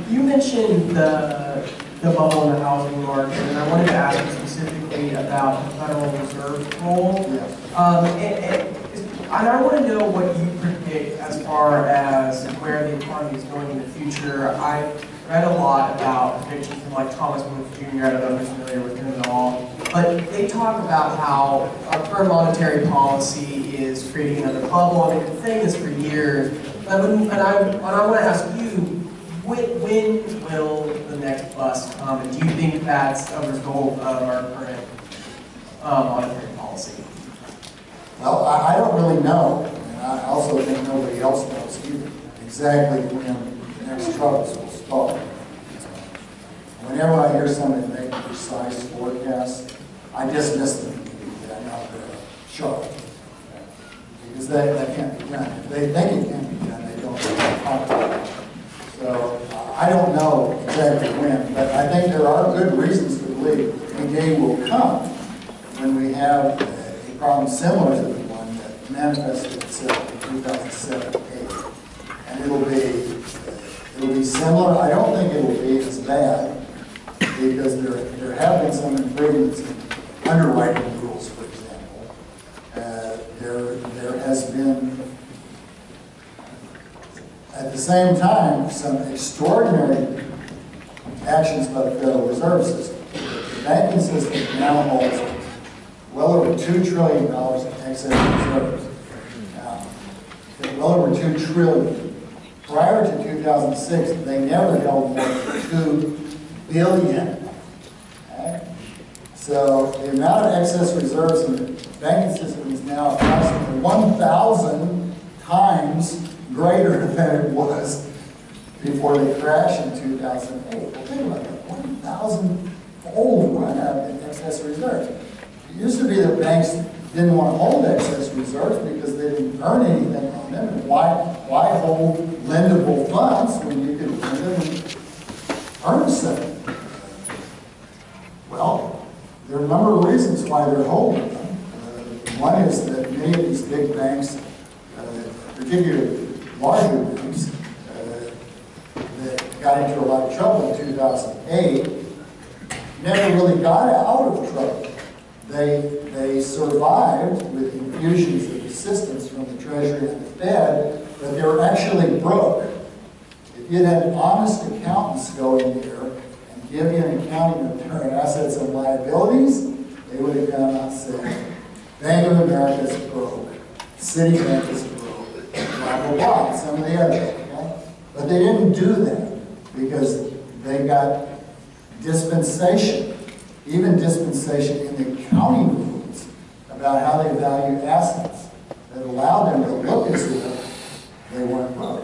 You mentioned the bubble in the housing market, and I wanted to ask you specifically about the Federal Reserve's role. Yes. And I want to know what you predict as far as where the economy is going in the future. I've read a lot about predictions from like Thomas Woods Jr. I don't know if you're familiar with him at all, but they talk about how our current monetary policy is creating another bubble. I mean, we've been saying this for years, and I want to ask you, when will the next bust come, and do you think that's a result of our current monetary policy? Well, I don't really know, and I also think nobody else knows either, exactly when the next troubles will start. Whenever I hear somebody make a precise forecast, I dismiss them immediately. I'm not very sure. Because that can't be done. If they think it can be done, they don't talk about it. So I don't know exactly when, but I think there are good reasons to believe a day will come when we have a problem similar to the one that manifested itself in 2007-8. And it'll be similar. I don't think it will be as bad because there have been some improvements in underwriting rules, for example. There has been, at the same time, some extraordinary actions by the Federal Reserve System. The banking system now holds well over $2 trillion in excess reserves. Now, well over $2 trillion. Prior to 2006, they never held more than $2 billion. Okay? So the amount of excess reserves in the banking system is now approximately 1,000 times greater than it was before they crashed in 2008. Well, think about that, 1,000-fold run up in excess reserves. It used to be that banks didn't want to hold excess reserves because they didn't earn anything on them. And why hold lendable funds when you could lend them and earn something? Well, there are a number of reasons why they're holding them. One is that many of these big banks, particularly larger banks, that got into a lot of trouble in 2008, never really got out of trouble. They survived with infusions of assistance from the Treasury and the Fed, but they were actually broke. If you'd had honest accountants go in there and give you an accounting of their assets and liabilities, they would have come out and said, Bank of America is broke, Citibank is broke, blah, blah, blah, some of the others, okay? But they didn't do that because they got dispensation, even dispensation in the accounting rules about how they value assets that allowed them to look as if they weren't broke.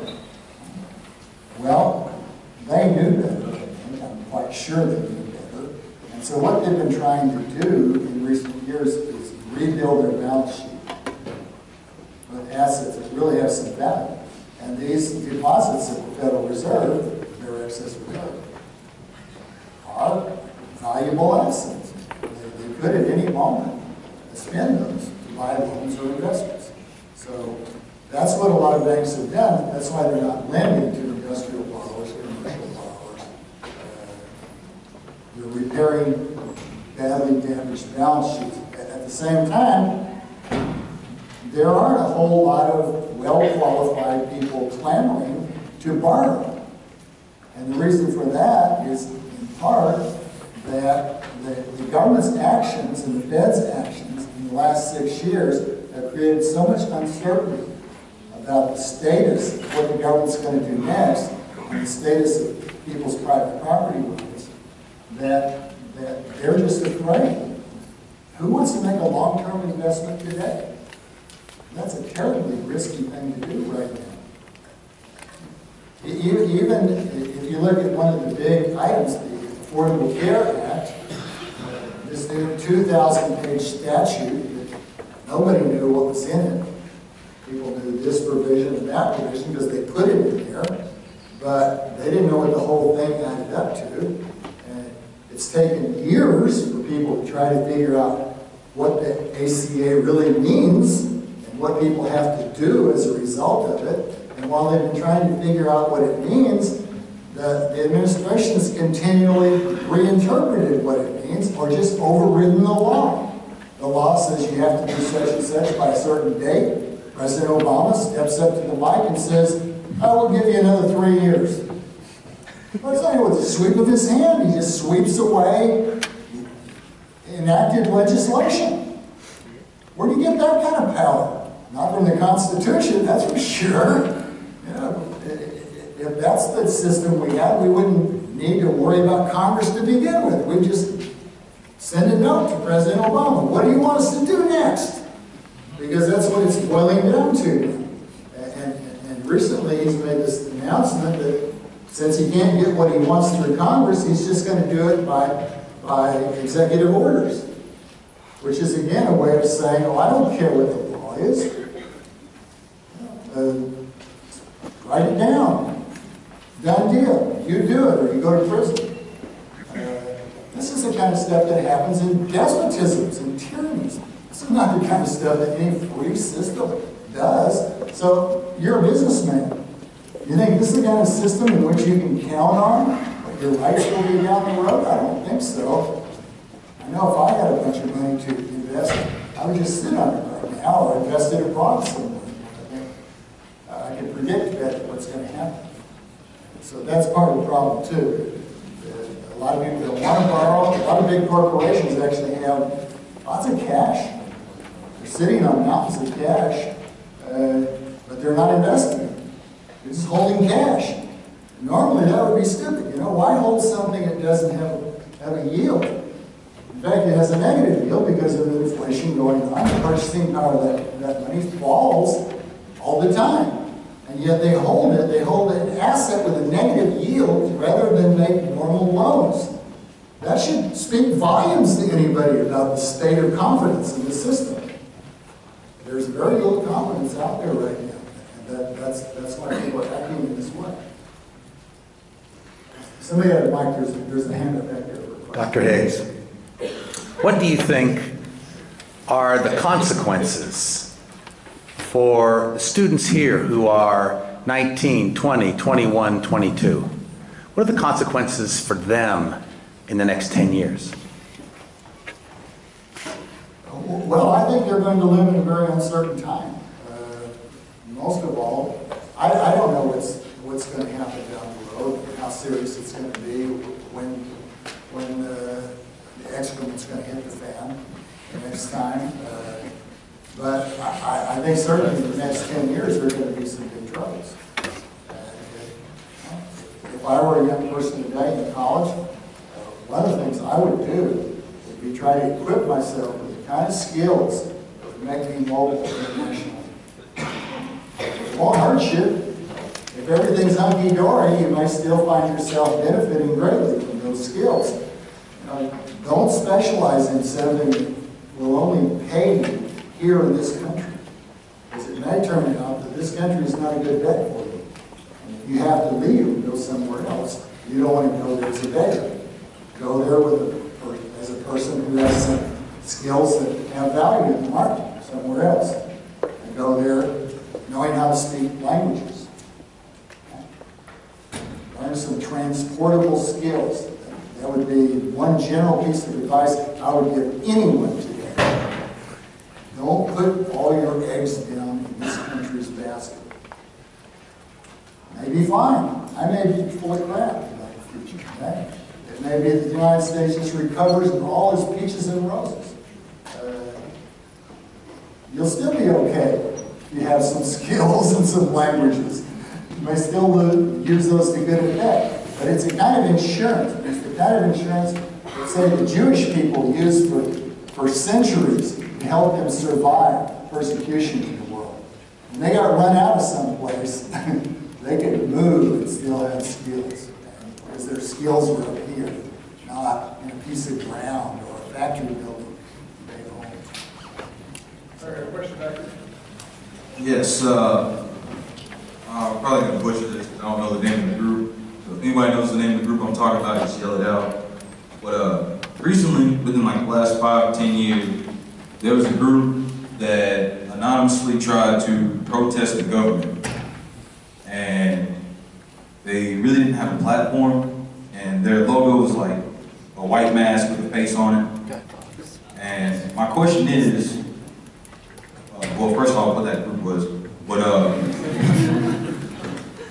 Well, they knew better. I'm quite sure they knew better. And so what they've been trying to do in recent years is rebuild their balance sheet with assets that really have some value. And these deposits at the Federal Reserve, their excess reserve, are valuable assets. They could at any moment spend those to buy loans or investments. So that's what a lot of banks have done. That's why they're not lending to industrial borrowers or commercial borrowers. They're repairing badly damaged balance sheets. At the same time, there aren't a whole lot of well-qualified people clamoring to borrow. And the reason for that is, in part, that the government's actions and the Fed's actions in the last 6 years have created so much uncertainty about the status of what the government's going to do next and the status of people's private property rights that they're just afraid. Who wants to make a long-term investment today? That's a terribly risky thing to do right now. Even if you look at one of the big items, the Affordable Care Act, this new 2,000-page statute that nobody knew what was in it. People knew this provision and that provision because they put it in there, but they didn't know what the whole thing added up to. And it's taken years for people to try to figure out what the ACA really means and what people have to do as a result of it. And while they've been trying to figure out what it means, the administration has continually reinterpreted what it means or just overridden the law. The law says you have to do such and such by a certain date. President Obama steps up to the mic and says, I will give you another 3 years. Well, it's not with the sweep of his hand. He just sweeps away enacted legislation. Where do you get that kind of power? Not from the Constitution, that's for sure. You know, if that's the system we had, we wouldn't need to worry about Congress to begin with. We'd just send a note to President Obama. What do you want us to do next? Because that's what it's boiling down to. And recently he's made this announcement that since he can't get what he wants through Congress, he's just going to do it by executive orders. Which is again a way of saying, oh, I don't care what the law is. Write it down. Done deal. You do it or you go to prison. This is the kind of stuff that happens in despotisms and tyrannies. This is not the kind of stuff that any free system does. So you're a businessman. You think this is the kind of system in which you can count on? But your rights will be down the road? I don't think so. I know if I had a bunch of money to invest, I would just sit on it right now or invest it abroad somewhere. I can predict what's going to happen. So that's part of the problem too. A lot of people don't want to borrow. A lot of big corporations actually have lots of cash. They're sitting on mountains of cash, but they're not investing it. They're just holding cash. Normally that would be stupid. You know, why hold something that doesn't have a yield? In fact, it has a negative yield because of the inflation going on. The purchasing power of that money falls all the time. And yet they hold it. They hold an asset with a negative yield rather than make normal loans. That should speak volumes to anybody about the state of confidence in the system. There's very little confidence out there right now. And that's why people are acting in this way. Somebody had a mic. There's a hand up back there. Dr. Higgs, what do you think are the consequences for students here who are 19, 20, 21, 22? What are the consequences for them in the next 10 years? Well, I think they're going to live in a very uncertain time. Most of all, I don't know what's going to happen down the road, how serious it's going to be when the excrement's going to hit the fan the next time. But I think certainly in the next 10 years there are going to be some big troubles. If I were a young person today in college, one of the things I would do would be try to equip myself with the kind of skills that would make me mobile internationally. It won't hurt you. If everything's hunky-dory, you might still find yourself benefiting greatly from those skills. Don't specialize in something that will only pay you here in this country. Because it may turn out that this country is not a good bet for you. And if you have to leave and go somewhere else, you don't want to go there as a beggar. Go there as a person who has some skills that have value in the market somewhere else. And go there knowing how to speak languages. Learn some transportable skills. That would be one general piece of advice I would give anyone today. Don't put all your eggs down in this country's basket. It may be fine. I may be fully cracked about the future. Okay? It may be that the United States just recovers and all is peaches and roses. You'll still be okay if you have some skills and some languages. You may still use those to good effect. But it's a kind of insurance. It's the kind of insurance that, say, the Jewish people used for centuries to help them survive persecution in the world. When they got run out of some place, they could move and still have skills. Because their skills were up here, not in a piece of ground or a factory building. All right, question, Doctor? Yes, I'm probably going to butcher this because I don't know the name of the group. So if anybody knows the name of the group I'm talking about, just yell it out. But recently, within like the last 5 to 10 years, there was a group that anonymously tried to protest the government. And they really didn't have a platform, and their logo was like a white mask with a face on it. And my question is, well, first of all, what that group was, but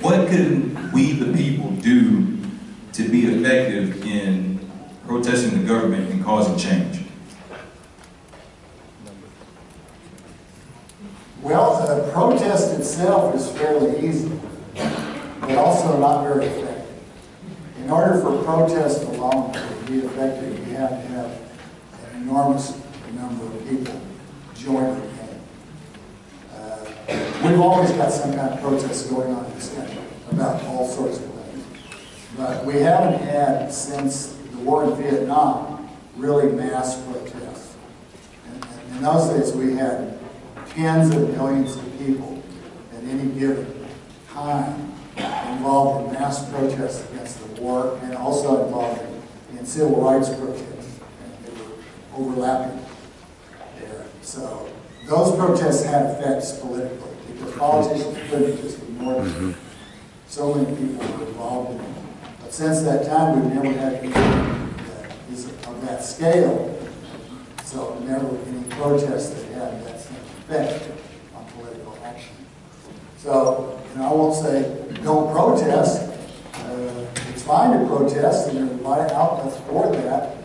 what could we, the people, do to be effective in protesting the government and causing change? Well, the protest itself is fairly easy, but also not very effective. In order for protest alone to be effective, you have to have an enormous number of people join the game. We've always got some kind of protest going on in this country about all sorts of things. But we haven't had, since the war in Vietnam, really mass protests. And in those days, we had tens of millions of people at any given time involved in mass protests against the war and also involved in civil rights protests. And they were overlapping there. So those protests had effects politically because politicians couldn't just ignore them. So many people were involved in it. But since that time, we've never had anything that is of that scale. So never any protests that had that same effect on political action. So, I won't say don't protest. It's fine to protest, and there's a lot of outlets for that.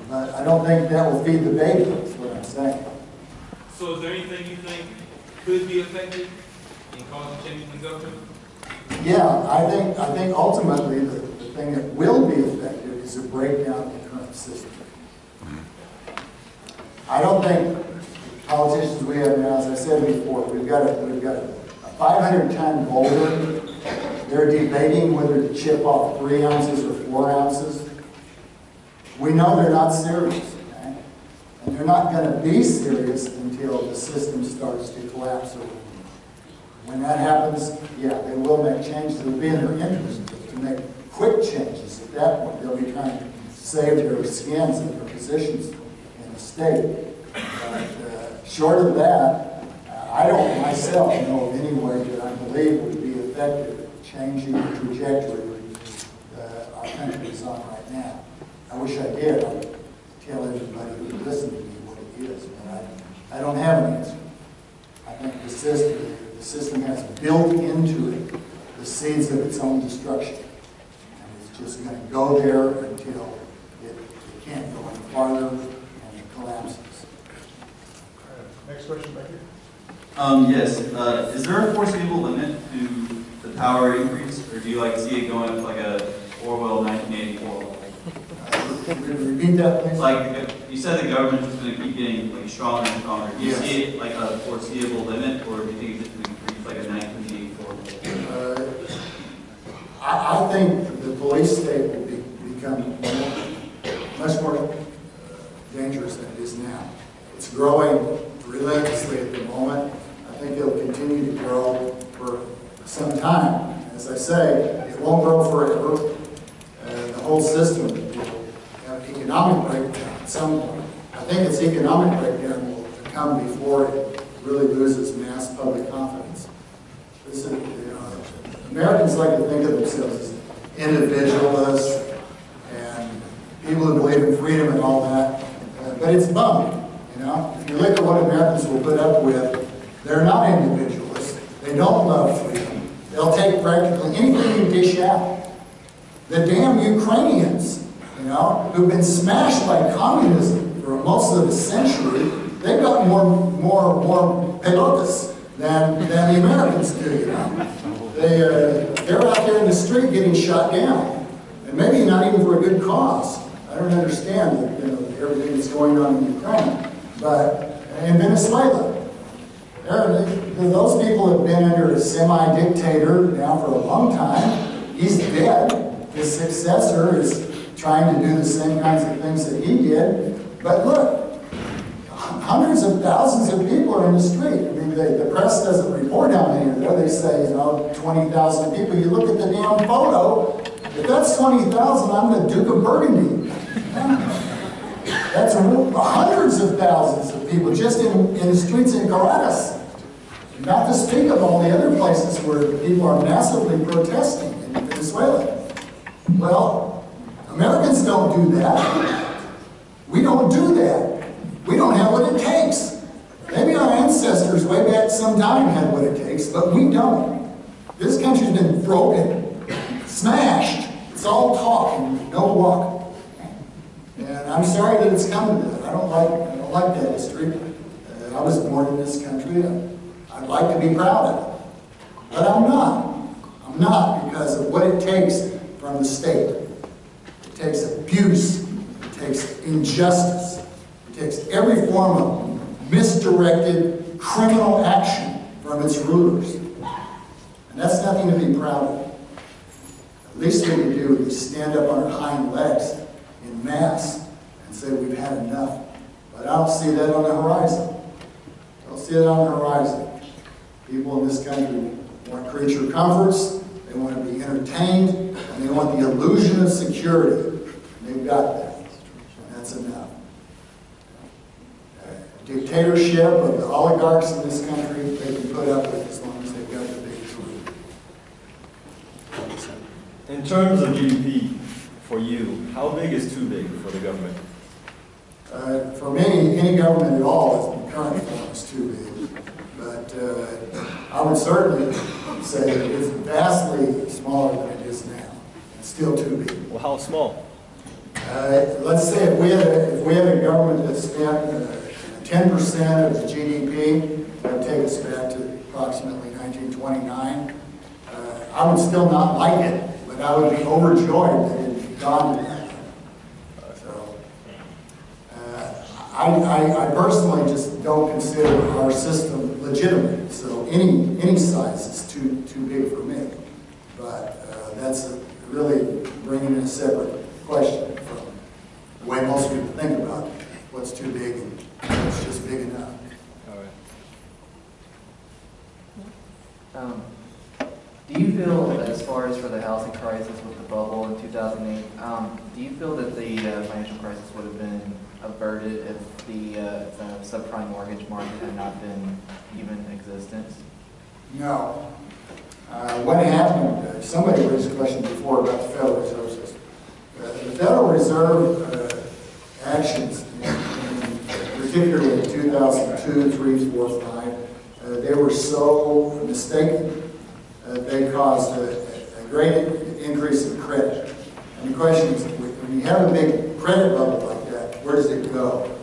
But I don't think that will feed the baby, is what I'm saying. So is there anything you think could be effective in causing change in the government? Yeah, I think ultimately the thing that will be effective is to break down the current system. I don't think politicians we have now, as I said before, we've got a 500-ton boulder. They're debating whether to chip off 3 ounces or 4 ounces. We know they're not serious, okay? And they're not going to be serious until the system starts to collapse. When that happens, yeah, they will make changes. It will be in their interest to make quick changes. At that point, they'll be trying to save their skins and their positions in the state. But short of that, I don't myself know of any way that I believe would be effective at changing the trajectory our country is on right now. I wish I did. I'd tell everybody who listens to me what it is, but I don't have an answer. I think the system has built into it the seeds of its own destruction. And it's just going to go there until it can't go any farther and it collapses. Next question back here. Yes. Is there a foreseeable limit to the power increase, or do you see it going up like a Orwell 1984? Repeat that, please. Like you said, the government is going to keep getting stronger and stronger. Do you see it like a foreseeable limit, or do you think it's just going to increase like a 1984? I think the police state will become much more dangerous than it is now. It's growing relentlessly at the moment. I think it'll continue to grow for some time. As I say, it won't grow forever. The whole system will have economic breakdown at some point. I think its economic breakdown will come before it really loses mass public confidence. This is, Americans like to think of themselves as individualists and people who believe in freedom and all that, but it's bumming. If you look at what Americans will put up with, they're not individualists. They don't love freedom. They'll take practically anything you dish out. The damn Ukrainians, who've been smashed by communism for most of the century, they've got more pelotas than the Americans do, They're out there in the street getting shot down. And maybe not even for a good cause. I don't understand everything that's going on in Ukraine. But in Venezuela, those people have been under a semi-dictator now for a long time. He's dead. His successor is trying to do the same kinds of things that he did. But look, hundreds of thousands of people are in the street. I mean, the press doesn't report how many are there. They say, 20,000 people. You look at the damn photo. If that's 20,000, I'm the Duke of Burgundy. That's hundreds of thousands of people just in the streets in Caracas. Not to speak of all the other places where people are massively protesting in Venezuela. Well, Americans don't do that. We don't do that. We don't have what it takes. Maybe our ancestors way back sometime had what it takes, but we don't. This country's been broken, smashed. It's all talk and no walk. And I'm sorry that it's come to that. I don't like that history. I was born in this country. I'd like to be proud of it. But I'm not. I'm not, because of what it takes from the state. It takes abuse. It takes injustice. It takes every form of misdirected criminal action from its rulers. And that's nothing to be proud of. The least thing we do is stand up on our hind legs in mass and say we've had enough. But I don't see that on the horizon. I don't see it on the horizon. People in this country want creature comforts, they want to be entertained, and they want the illusion of security. And they've got that. And that's enough. Dictatorship of the oligarchs in this country, they can put up with as long as they've got the big food. In terms of GDP, for you, how big is too big for the government? For me, any government at all in current form is too big. But I would certainly say that it's vastly smaller than it is now. It's still too big. Well, how small? Let's say if we had a government that spent 10% of the GDP, that would take us back to approximately 1929. I would still not like it, but I would be overjoyed that it had gone to that. So, I personally just don't consider our system legitimate. So any size is too big for me. But that's really bringing in a separate question from the way most people think about what's too big and what's just big enough. All right. Do you feel, as far as for the housing crisis with the bubble in 2008, do you feel that the financial crisis would have been averted if the subprime mortgage market had not been even in existence? No. What happened, somebody raised a question before about the Federal Reserve System. The Federal Reserve actions, particularly in 2002, 3, 4, 5, they were so mistaken. They caused a great increase in credit. And the question is, when you have a big credit bubble like that, where does it go?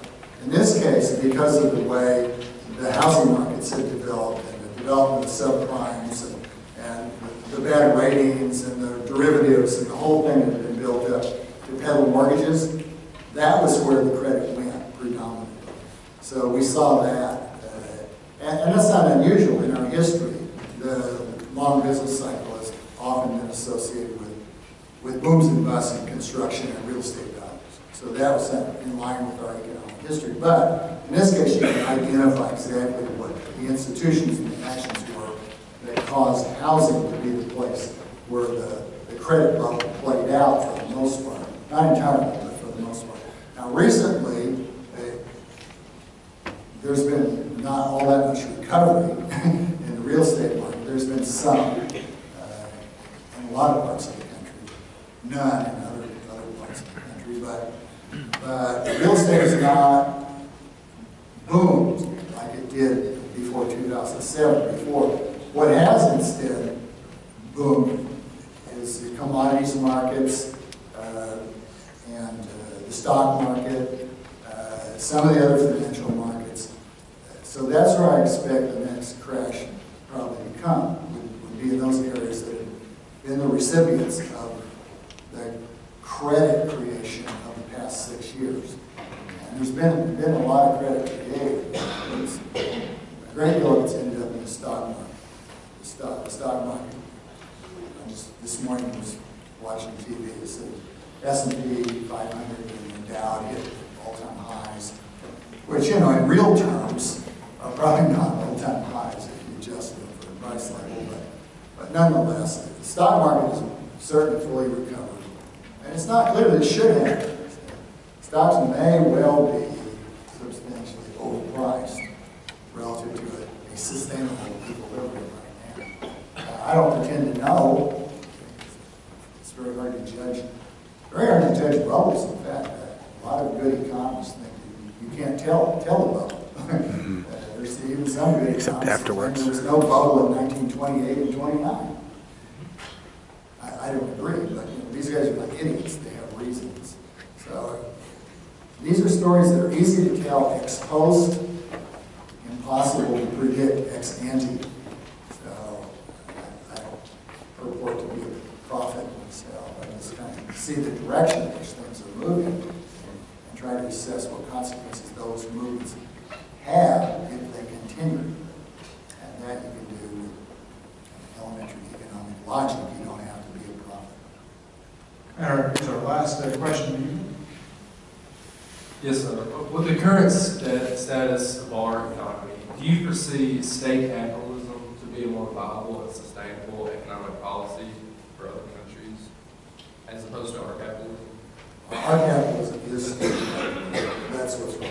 In this case, because of the way the housing markets have developed, and the development of subprimes, and the bad ratings, and the derivatives, and the whole thing that had been built up to peddle mortgages, that was where the credit went predominantly. So we saw that. And that's not unusual in our history. The long business cycle has often been associated with booms and busts in construction and real estate values. So that was in line with our economic history. But in this case, you can identify exactly what the institutions and the actions were that caused housing to be the place where the credit bubble played out for the most part. Not entirely, but for the most part. Now recently, there's been not all that much recovery in the real estate market. There's been some in a lot of parts of the country, none in other parts of the country. But real estate has not boomed like it did before 2007. Before, what has instead boomed is the commodities markets and the stock market, some of the other financial markets. So that's where I expect the next crash probably to come, would be in those areas that have been the recipients of the credit creation of the past 6 years. And there's been a lot of credit created. A great deal of it's ended up in the stock market. The stock market. I just this morning was watching TV. It said S&P 500 and the Dow hit all-time highs, which, you know, in real terms, are probably not all-time highs if you adjust them for the price level, but nonetheless, the stock market is certainly fully recovered. And it's not clear that it should have. Stocks may well be substantially overpriced relative to a sustainable equilibrium right now. I don't pretend to know. It's very hard to judge. Very hard to judge bubbles. In fact, a lot of good economists think that you can't tell a bubble. There's even some good Except economists afterwards. think there was no bubble in 1928 and 29. I don't agree, but these guys are like idiots. They have reasons. So these are stories that are easy to tell ex post, impossible to predict ex ante. So I don't purport to be a prophet myself. I just kind of see the direction in which things are moving and try to assess what consequences those movements have if they continue. And that you can do with elementary economic logic. You don't have to be a prophet. Here's our last question. Yes, sir. With the current status of our economy, do you foresee state capitalism to be a more viable and sustainable economic policy for other countries as opposed to our capitalism? Our capitalism is state capitalism. That's what's wrong.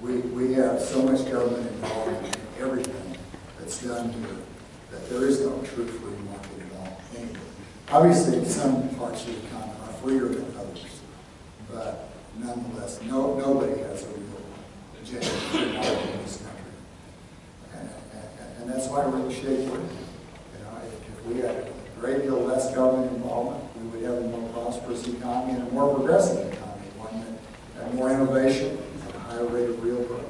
We have so much government involved in everything that's done here that there is no true free market at all. Anyway, obviously, some parts of the economy are freer than others, but nonetheless, nobody has a real genuine free market in this country, and that's why we're in the shape we're in. If we had a great deal less government involvement, we would have a more prosperous economy and a more progressive economy, one that had more innovation and a higher rate of real growth.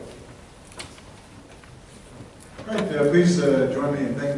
All right, please join me in thanking